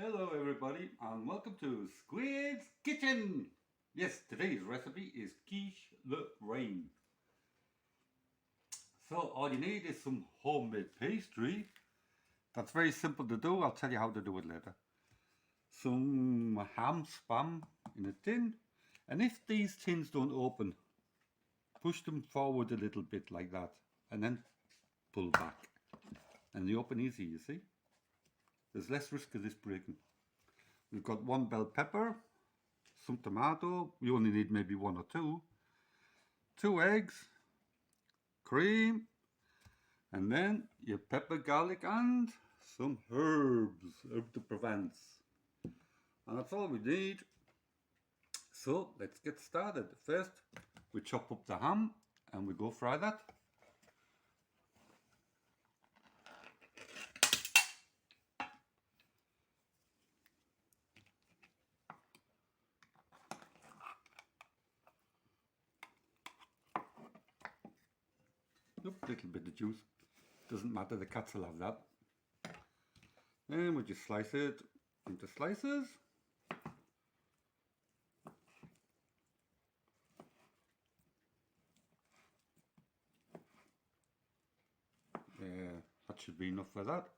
Hello everybody and welcome to Squid's Kitchen. Yes, today's recipe is quiche Lorraine. So all you need is some homemade pastry. That's very simple to do. I'll tell you how to do it later. Some ham spam in a tin. And if these tins don't open, push them forward a little bit like that and then pull back. And they open easy, you see. There's less risk of this breaking. We've got one bell pepper, some tomato, you only need maybe one or two eggs, cream, and then your pepper, garlic, and some herbs, herb de Provence. And that's all we need. So let's get started. First, we chop up the ham and we go fry that. Oop, little bit of juice. Doesn't matter, the cats will have that. Then we just slice it into slices. That should be enough for that.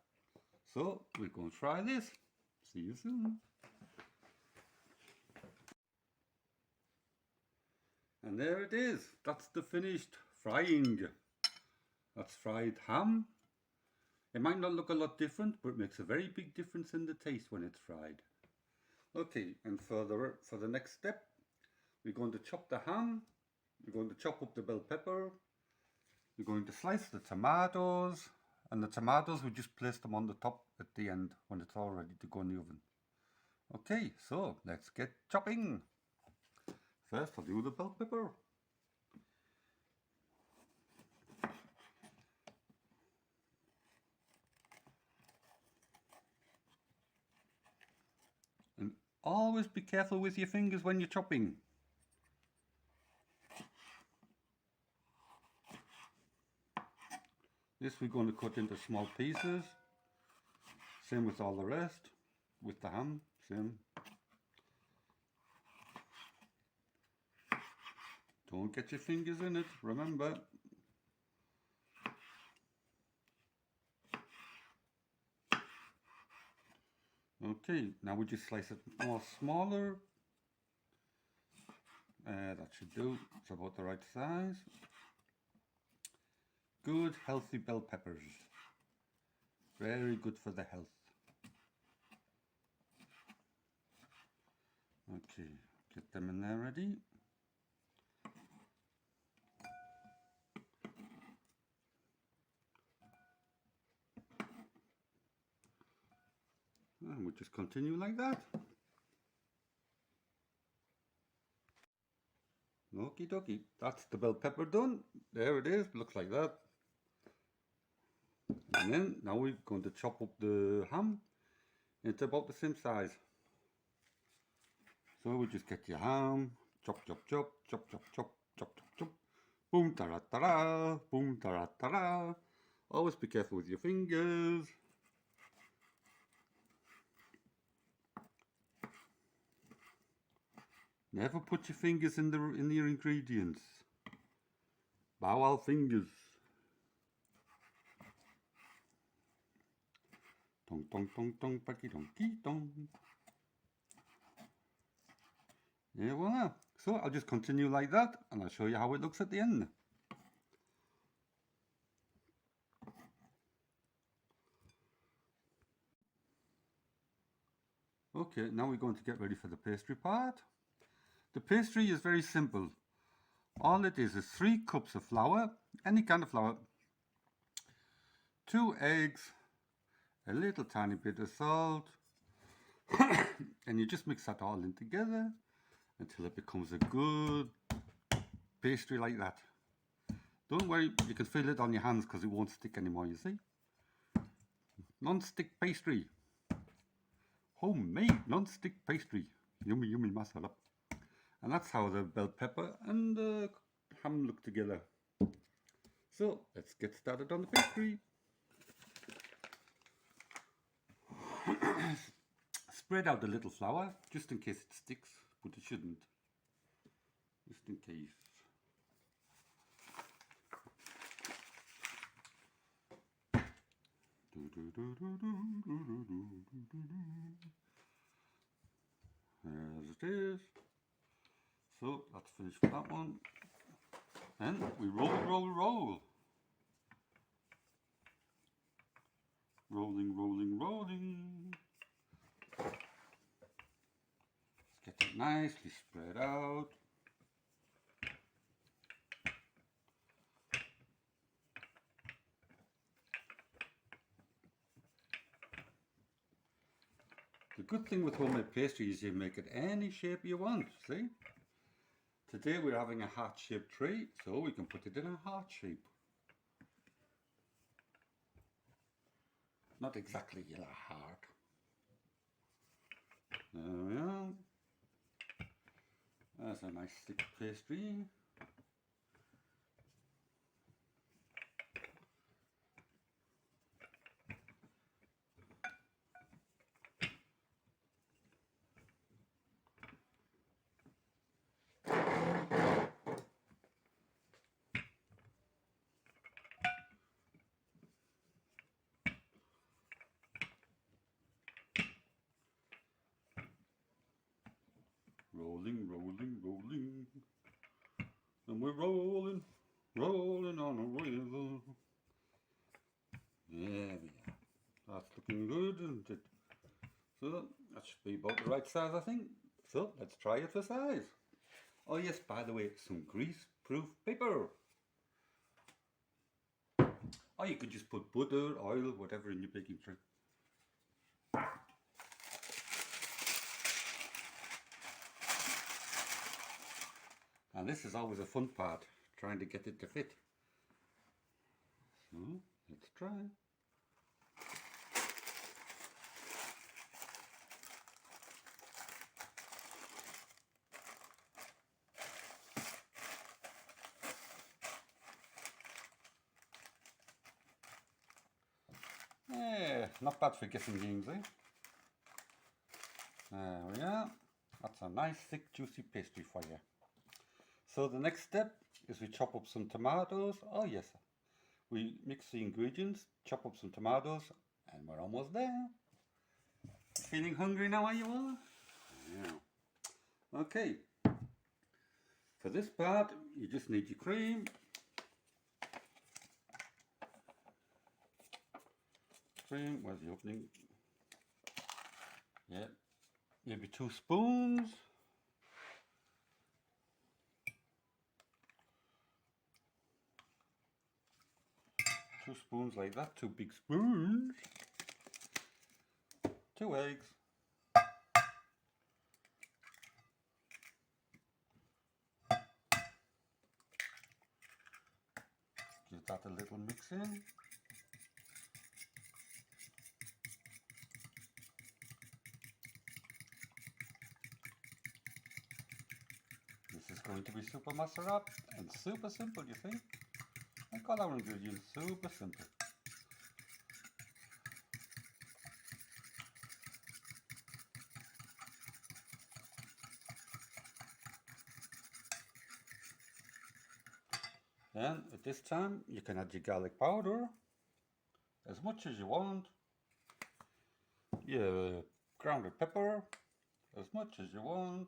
So we're going to try this. See you soon. And there it is. That's the finished frying. That's fried ham. It might not look a lot different, but it makes a very big difference in the taste when it's fried. Okay, and for the next step, we're going to chop the ham. We're going to chop up the bell pepper. We're going to slice the tomatoes. And the tomatoes, we just place them on the top at the end when it's all ready to go in the oven. Okay, so let's get chopping. First, I'll do the bell pepper. And always be careful with your fingers when you're chopping. This we're going to cut into small pieces. Same with all the rest. With the ham, same. Don't get your fingers in it, remember. Okay, now we just slice it more smaller. That should do, it's about the right size. Good healthy bell peppers. Very good for the health. Okay, get them in there ready. And we'll just continue like that. Okie dokie, that's the bell pepper done. There it is, looks like that. And then now we're going to chop up the ham into about the same size. So we just get your ham, chop, chop, chop, chop, chop, chop, chop, chop, chop. Boom, ta-ra-ta-ra, boom, ta-ra-ta-ra. Always be careful with your fingers. Never put your fingers in your ingredients. Bowel fingers. Tong tong tong tong paki donkey tong. Yeah, voila. So I'll just continue like that and I'll show you how it looks at the end. Okay, now we're going to get ready for the pastry part. The pastry is very simple. All it is 3 cups of flour, any kind of flour, 2 eggs, a little tiny bit of salt, and you just mix that all in together until it becomes a good pastry like that. Don't worry, you can feel it on your hands because it won't stick anymore, you see. Non-stick pastry. Homemade non-stick pastry. Yummy, yummy masala. And that's how the bell pepper and the ham look together. So let's get started on the pastry. spread out the little flour just in case it sticks, but it shouldn't. Just in case. As it is. So let's finish with that one. And we roll, roll, roll. Rolling, rolling, rolling. Let's get it nicely spread out. The good thing with homemade pastry is you make it any shape you want, see? Today we're having a heart-shaped tree, so we can put it in a heart shape. Not exactly a heart. There we are. That's a nice thick pastry. Rolling, rolling, rolling. And we're rolling, rolling on a wheel. There we are. That's looking good, isn't it? So that should be about the right size, I think. So let's try it for size. Oh yes, by the way, some grease-proof paper. Or you could just put butter, oil, whatever in your baking tray. And this is always a fun part, trying to get it to fit. So let's try. Yeah, not bad for guessing games, eh? There we are. That's a nice, thick, juicy pastry for you. So the next step is we chop up some tomatoes. Oh yes, we mix the ingredients, chop up some tomatoes, and we're almost there. Feeling hungry now, are you all? Yeah. Okay. For this part, you just need your cream. Cream, where's the opening? Yeah, maybe 2 spoons. 2 spoons like that, 2 big spoons. 2 eggs. Give that a little mix in. This is going to be super messed up and super simple, you see? Like all our ingredients, super simple. Then at this time you can add your garlic powder as much as you want, your grounded pepper as much as you want,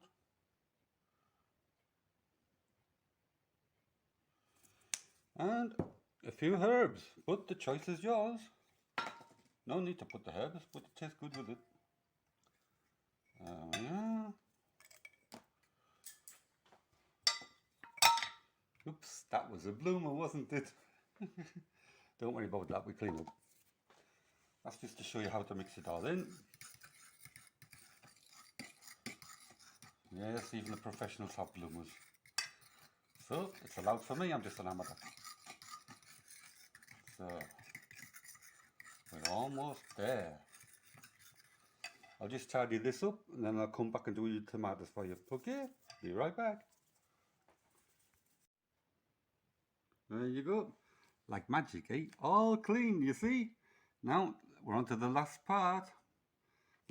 and a few herbs, but the choice is yours. No need to put the herbs, but it tastes good with it. Yeah. Oops, that was a bloomer, wasn't it? Don't worry about that, we clean up. That's just to show you how to mix it all in. Yes, even the professionals have bloomers. So, it's allowed for me, I'm just an amateur. So, we're almost there. I'll just tidy this up and then I'll come back and do your tomatoes for you. Okay, be right back. There you go. Like magic, eh? All clean, you see? Now, we're on to the last part.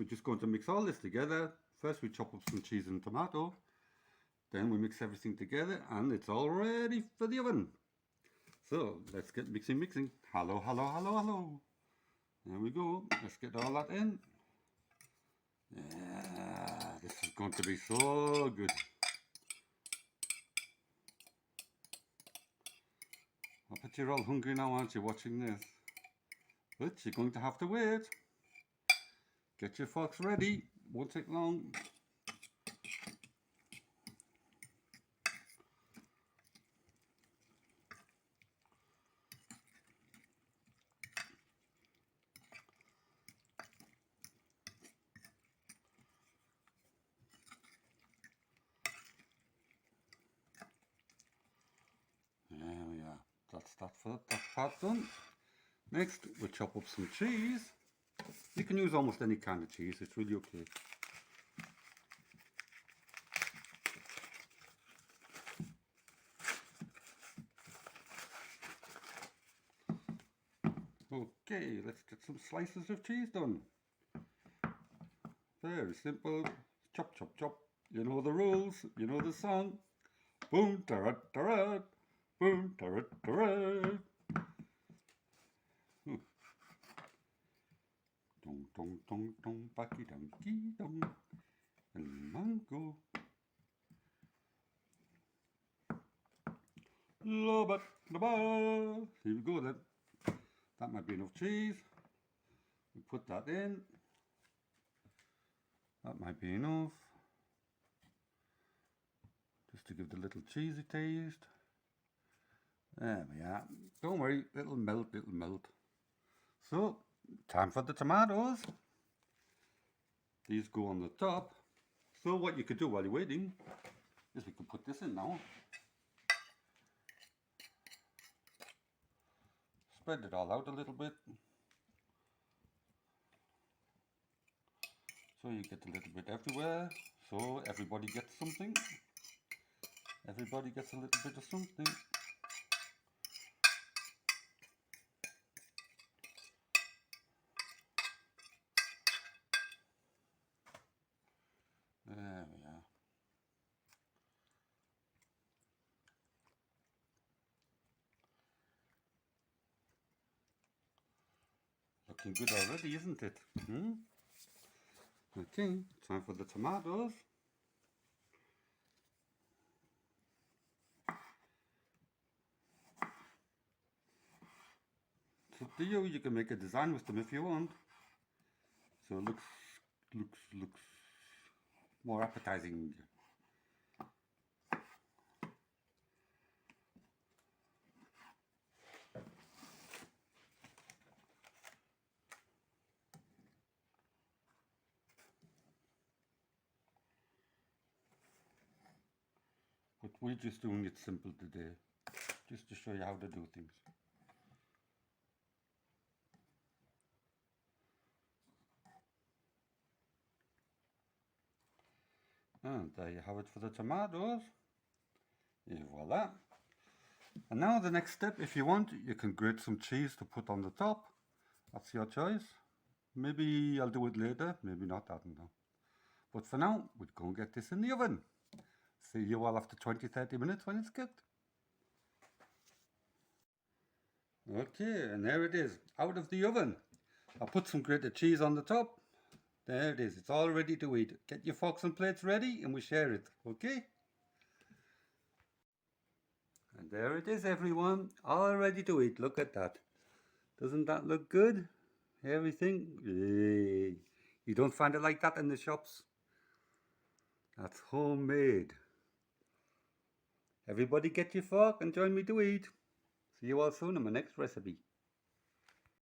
we're just going to mix all this together. First we chop up some cheese and tomato, then we mix everything together and it's all ready for the oven. So let's get mixing. Hello, hello, hello, hello. There we go. Let's get all that in. Yeah, this is going to be so good. I bet you're all hungry now, aren't you, watching this? But you're going to have to wait. Get your forks ready. Won't take long. There we are. That's that part done. Next, we'll chop up some cheese. You can use almost any kind of cheese. It's really okay. Okay, let's get some slices of cheese done. Very simple. Chop, chop, chop. You know the rules. You know the song. Boom, tarot, tarot. Boom, tarot, tarot. Dong, dong, dong, dong, baki, donkey, dong. And mango. Loba, loba. Here we go then. That might be enough cheese. We put that in. That might be enough. Just to give the little cheesy taste. There we are. Don't worry, it'll melt, it'll melt. So, time for the tomatoes. These go on the top. So what you could do while you're waiting is we can put this in now. Spread it all out a little bit. So you get a little bit everywhere. So everybody gets something. Everybody gets a little bit of something. There we are. Looking good already, isn't it? Okay, time for the tomatoes. It's up to you. You can make a design with them if you want. So it looks more appetizing. But we're just doing it simple today, just to show you how to do things. And there you have it for the tomatoes. Et voila. And now the next step, if you want, you can grate some cheese to put on the top. That's your choice. Maybe I'll do it later, maybe not, I don't know. But for now, we'll go and get this in the oven. See you all after 20-30 minutes when it's cooked. Okay, and there it is, out of the oven. I'll put some grated cheese on the top. There it is, it's all ready to eat. Get your forks and plates ready and we share it, okay? And there it is, everyone, all ready to eat. Look at that. Doesn't that look good? Everything? Yay. You don't find it like that in the shops. That's homemade. Everybody get your fork and join me to eat. See you all soon in my next recipe.